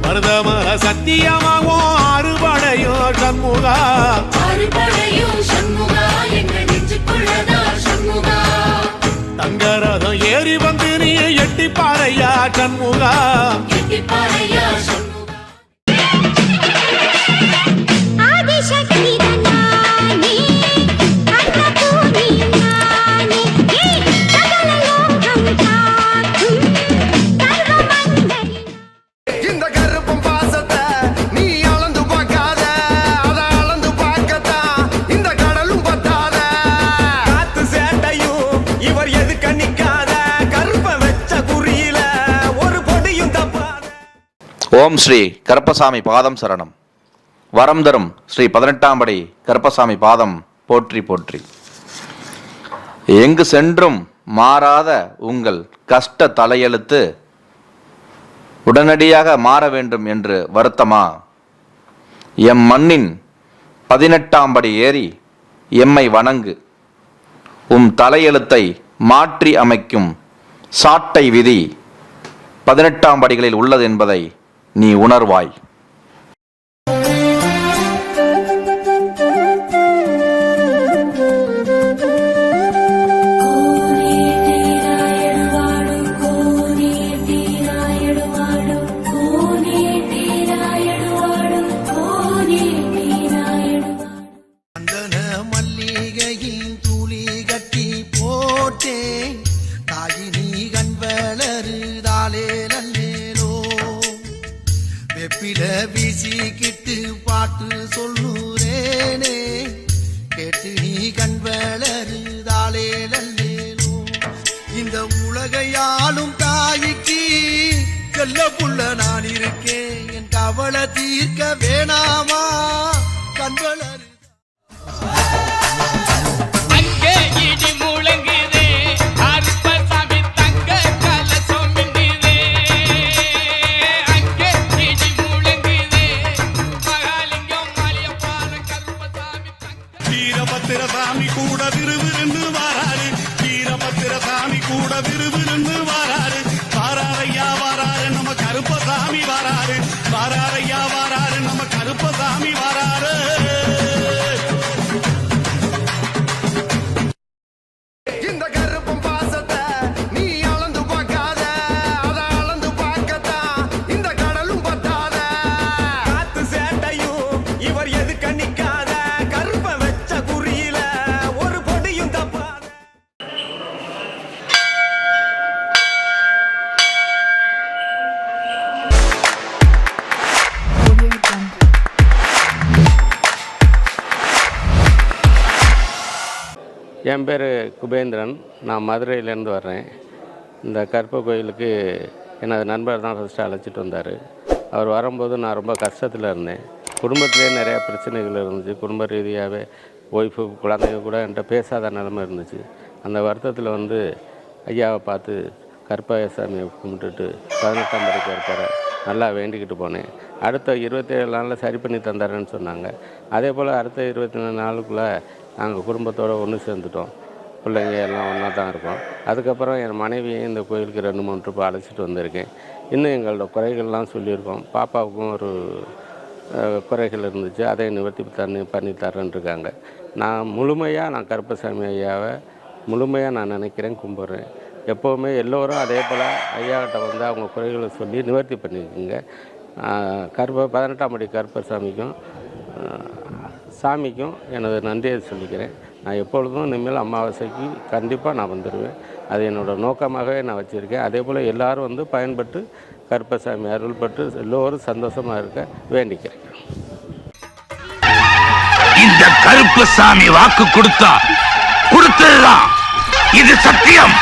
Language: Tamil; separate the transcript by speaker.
Speaker 1: மருதமர சத்தியமாவோ அறுபடையோ சண்முகா தங்கரதம் ஏறி வந்து நீ எட்டி பாறையா சண்முகா
Speaker 2: ஓம் ஸ்ரீ கருப்பசாமி பாதம் சரணம். வரம் தரும் ஸ்ரீ 18ஆம் படி கருப்பசாமி பாதம் போற்றி போற்றி. எங்கு சென்றும் மாறாத உங்கள் கஷ்ட தலையெழுத்து உடனடியாக மாற வேண்டும் என்று வருத்தமா? எம் மண்ணின் 18ஆம் படி ஏறி எம்மை வணங்கு. தலையெழுத்தை மாற்றி அமைக்கும் சாட்டை விதி 18ஆம் படிகளில் உள்ளது என்பதை நீ உணர்வாய்.
Speaker 3: வீசிக்கிட்டு பாட்டு சொல்லுறேனே கேட்டு நீ கண் வளருதாலே நல்லேனோ. இந்த உலகையாளும் தாய்க்கு செல்ல புள்ள நான் இருக்கேன். என் கவலை தீர்க்க வேணாமா கண் வளரு.
Speaker 1: வீரபத்திரசாமி கூட விறுவிறுன்னு வாராரு. வீரபத்திரசாமி கூட விறுவிறுன்னு வாராரு. வாராரையா வாராரு நம்ம கருப்பசாமி வாராரு. வாராரையா வாராரு நம்ம கருப்பசாமி வாராரு.
Speaker 3: இந்த கருப்பம் பாசத்தை நீ அளந்து பார்க்காத, அத அளந்து பார்க்கத்தான் இந்த கடலும் பத்தாத. காத்து சேட்டையும் இவர் எது கண்ணிக்காத, கருப்ப வச்ச குறியில ஒரு பொடியும் தப்பாத.
Speaker 4: என் பேர் குபேந்திரன். நான் மதுரையிலேருந்து வர்றேன். இந்த கருப்ப கோயிலுக்கு எனது நண்பர் தான் ஃபஸ்ட்டு அழைச்சிட்டு வந்தார். அவர் வரும்போது நான் ரொம்ப கஷ்டத்தில் இருந்தேன். குடும்பத்திலே நிறையா பிரச்சனைகள் இருந்துச்சு. குடும்ப ரீதியாகவே ஒய்ஃபு குழந்தைங்க கூட என்கிட்ட பேசாத நிலைமை இருந்துச்சு. அந்த வருத்தத்தில் வந்து ஐயாவை பார்த்து கருப்பசாமியை கும்பிட்டுட்டு 18ஆம் படி கருப்பரை நல்லா வேண்டிக்கிட்டு போனேன். அடுத்த 27 நாளில் சரி பண்ணி தந்தாருன்னு சொன்னாங்க. அதே போல் அடுத்த 24 நாளுக்குள்ளே நாங்கள் குடும்பத்தோடு ஒன்று சேர்ந்துட்டோம். பிள்ளைங்க எல்லாம் ஒன்றா தான் இருக்கோம். அதுக்கப்புறம் என் மனைவியையும் இந்த கோயிலுக்கு 2-3 ட்ரிப்பு அழைச்சிட்டு வந்திருக்கேன். இன்னும் எங்களோட குறைகள்லாம் சொல்லியிருக்கோம். பாப்பாவுக்கும் ஒரு குறைகள் இருந்துச்சு, அதை நிவர்த்தி பண்ணி தரேன்ருக்காங்க. நான் முழுமையாக கருப்பசாமி ஐயாவை முழுமையாக நான் நினைக்கிறேன், கும்பிட்றேன். எப்போவுமே எல்லோரும் அதே போல் ஐயாக்கிட்ட வந்து அவங்க குறைகளை சொல்லி நிவர்த்தி பண்ணியிருக்குங்க. 18ஆம் படி கருப்பசாமிக்கும் சாமிக்கும் எனது நன்றியை சொல்லிக்கிறேன். நான் எப்பொழுதும் இனிமேல் அமாவாசைக்கு கண்டிப்பாக நான் வந்துடுவேன். அது என்னோடய நோக்கமாகவே நான் வச்சுருக்கேன். அதே போல் எல்லோரும் வந்து பயன்பட்டு கருப்பசாமி அருள் பட்டு எல்லோரும் சந்தோஷமாக இருக்க வேண்டிக்கிறேன்.
Speaker 5: இந்த கருப்பசாமி வாக்கு கொடுத்ததுதான், இது சத்தியம்.